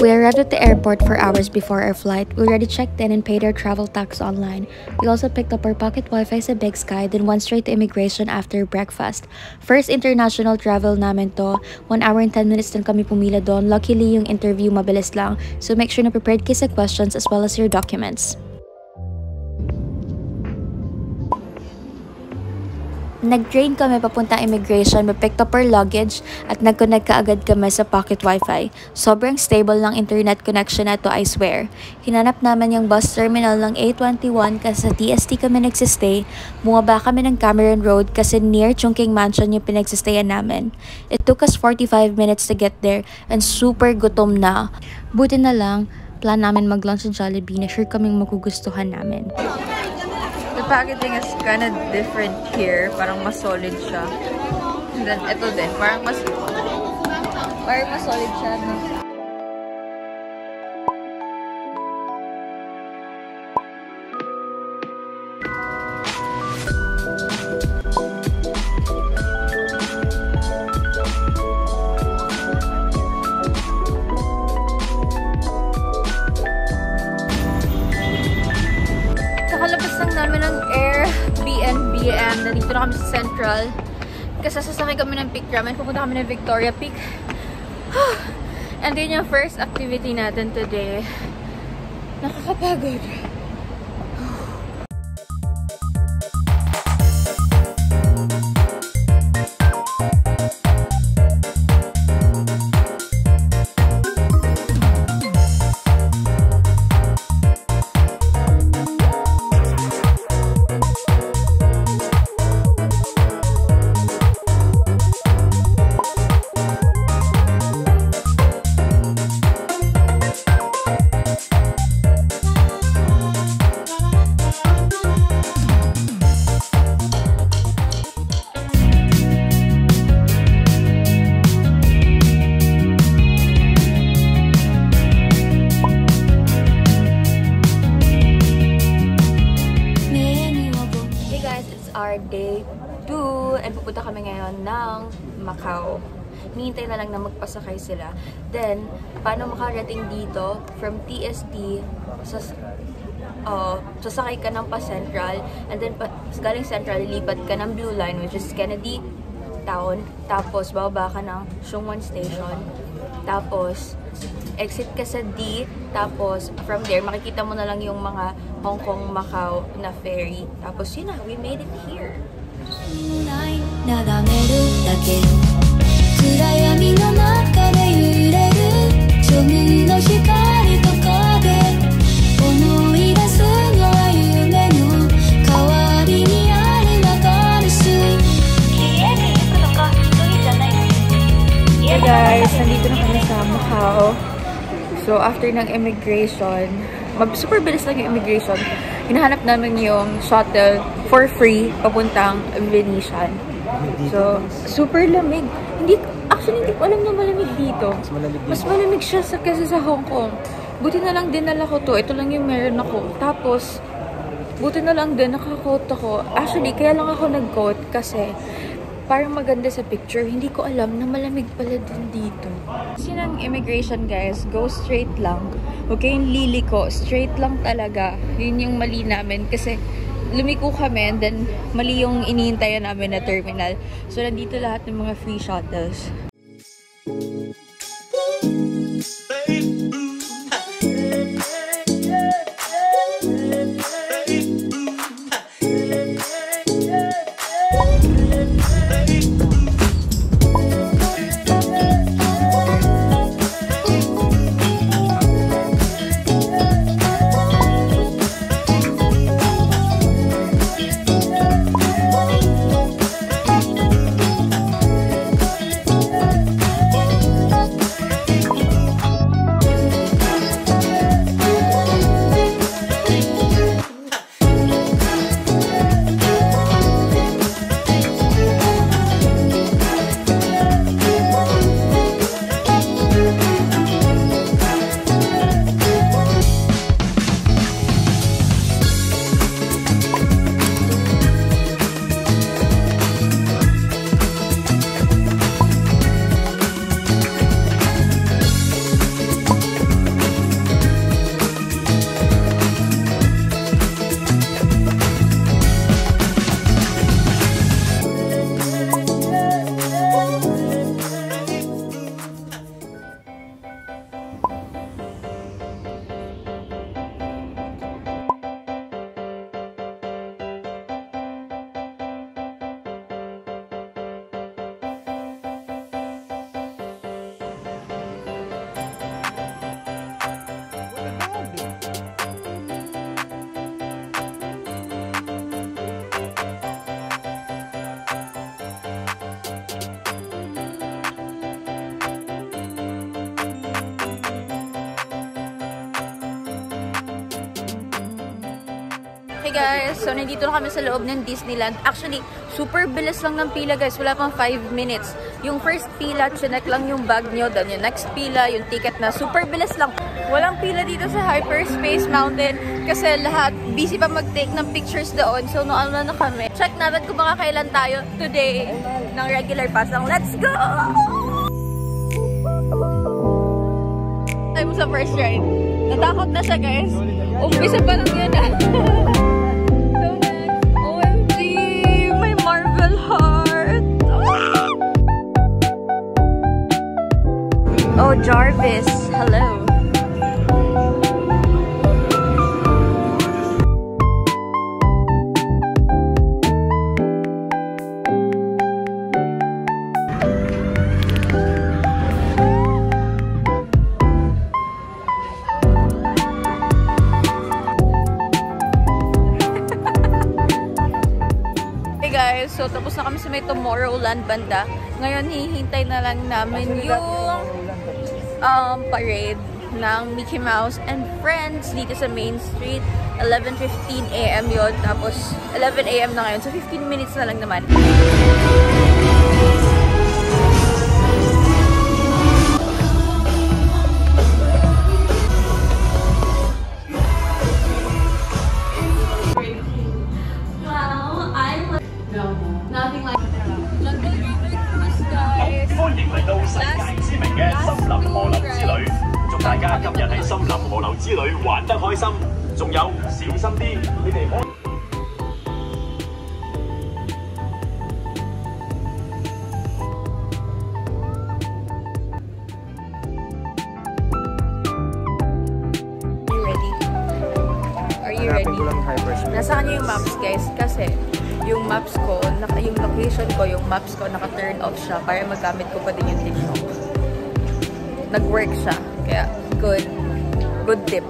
We arrived at the airport 4 hours before our flight. We already checked in and paid our travel tax online. We also picked up our pocket Wi-Fi sa Big Sky, then went straight to immigration after breakfast. First international travel namin to. 1 hour and 10 minutes din kami pumila doon. Luckily, yung interview mabilis lang. So make sure na prepared kayo sa questions as well as your documents. Nag-train kami papunta immigration, we picked up our luggage at nag-connect kaagad kami sa pocket wifi. Sobrang stable ng internet connection na to, I swear. Hinanap naman yung bus terminal ng A21 kasi sa TST kami nagsistay. Bumaba kami ng Cameron Road kasi near Chungking Mansion yung pinagsistayan namin. It took us 45 minutes to get there and super gutom na. Buti na lang, plan namin mag-lunch sa Jollibee na sure kaming magugustuhan namin. The packaging is kind of different here. Parang mas solid siya. And then, ito din. Parang mas solid siya, no? Kakalabas lang namin ng Airbnb and nandito na kami sa Central kasi sasakay kami ng Peak Ramen. Pupunta kami ng Victoria Peak. And yun yung first activity natin today. Nakakapagod. Day 2 and pupunta kami ngayon ng Macau. Hinihintay na lang na magpasakay sila. Then, paano makarating dito from TST sasakay ka ng pa-Central and then galing Central, lilipat ka ng Blue Line which is Kennedy Town. Tapos, bababa ka ng Shungwan Station. Tapos, exit ka sa D. Tapos, from there, makikita mo na lang yung mga Hong Kong, Macau na ferry. Tapos, yun na, we made it here. Hey guys, nandito na kami sa Macau. So, after ng immigration, super bilis lang yung immigration. Hinahanap namin yung shuttle for free papuntang Venetian. So, super lamig. Actually, hindi ko alam na malamig dito. Mas malamig siya kasi sa Hong Kong. Buti na lang dinala ko to. Ito lang yung meron ako. Tapos, buti na lang din naka-coat ako. Actually, kaya lang ako nag-coat kasi parang maganda sa picture. Hindi ko alam na malamig pala din dito. Kasi ng immigration, guys, go straight lang. Huwag kayong liliko. Straight lang talaga. Yun yung mali namin. Kasi lumiko kami and then mali yung inihintayan namin na terminal. So, nandito lahat ng mga free shuttles. Hey guys, so nandito na kami sa loob ng Disneyland. Actually, super bilis lang ng pila guys. Wala pang 5 minutes. Yung first pila, chinek lang yung bag nyo. Then yung next pila, yung ticket na. Super bilis lang. Walang pila dito sa Hyperspace Mountain kasi lahat busy pa mag-take ng pictures doon. So noon na kami. Check natin kung makakailan tayo today ng regular pass lang. Let's go! Tayo sa first ride. Natakot na siya guys. Umpisa pa lang yun ah. Oh, Jarvis. Hello. Hey guys, so tapos na kami sa may Tomorrowland banda. Ngayon, hihintay na lang namin yung parade ng Mickey Mouse and Friends dito sa Main Street. 11:15 AM yun. Tapos 11 AM na ngayon. So 15 minutes na lang naman. Wow, nothing like Jungle Cruise, guys. 歡迎嚟到世界知名嘅森林河流之旅，祝大家今日喺森林河流之旅玩得開心，仲有小心啲，你哋可。Are you ready? Nasaan niyo yung maps guys? Kasi yung maps ko, yung location ko, yung maps ko, naka-turn off siya para magamit ko pa din yung TikTok. Nag-work siya. Kaya, good tip.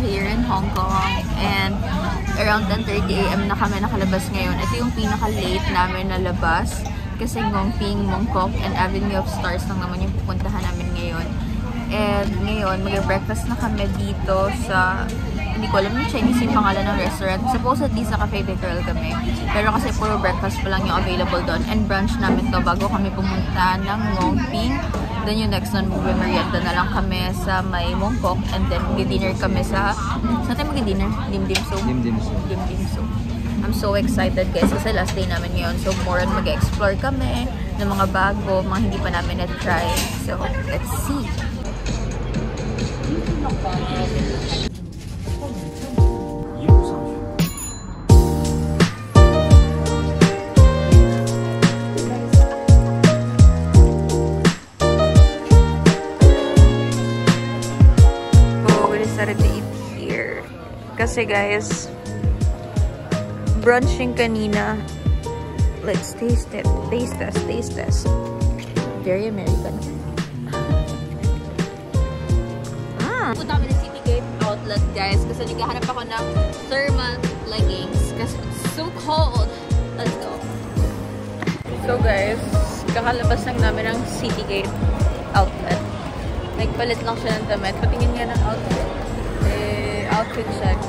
Here in Hong Kong, and around 10:30 AM na kami nakalabas ngayon. Ito yung pinaka-late namin na labas kasi Ngongping, Mongkok, and Avenue of Stars lang naman yung pupuntahan namin ngayon. And ngayon, mag-breakfast na kami dito sa, hindi ko alam yung Chinese yung pangalan ng restaurant. Supposedly sa Cafe de Pearl kami. Pero kasi puro breakfast pa lang yung available doon. And brunch namin to bago kami pumunta ng Ngongping. Then yung next one, mag-merienda na lang kami sa may Mongkok. And then mag-dinner kami sa... Saan tayo mag-dinner? Dim Dim Sum? Dim Dim Sum. Dim Dim Sum. I'm so excited guys kasi last day namin ngayon. So more on mag-explore kami ng mga bago, mga hindi pa namin na-try. So let's see. Started to eat here. Kasi guys, brunching kanina. Let's taste it. Taste test, taste test. Very American. Punta kami ng City Gate outlet guys kasi naghahanap ako ng thermal leggings kasi it's so cold. Let's go. So guys, kakalabas lang namin ng City Gate outlet. Nagpalit lang siya ng damit. Patingin nga ng outfit. Outfit check.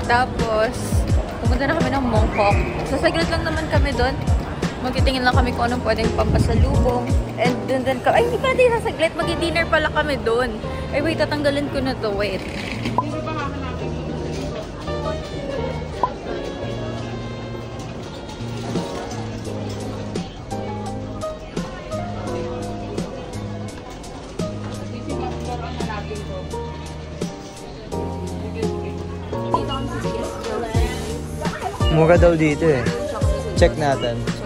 Tapos, pumunta na kami ng Mongkok. Sasaglit lang naman kami doon. Magtitingin lang kami kung anong pwedeng pampasalubong. And then ay, hindi pa din sasaglit. Mag-dinner pala kami doon. Ay, wait, tatanggalin ko na to. Wait. Mura daw dito eh. Check natin.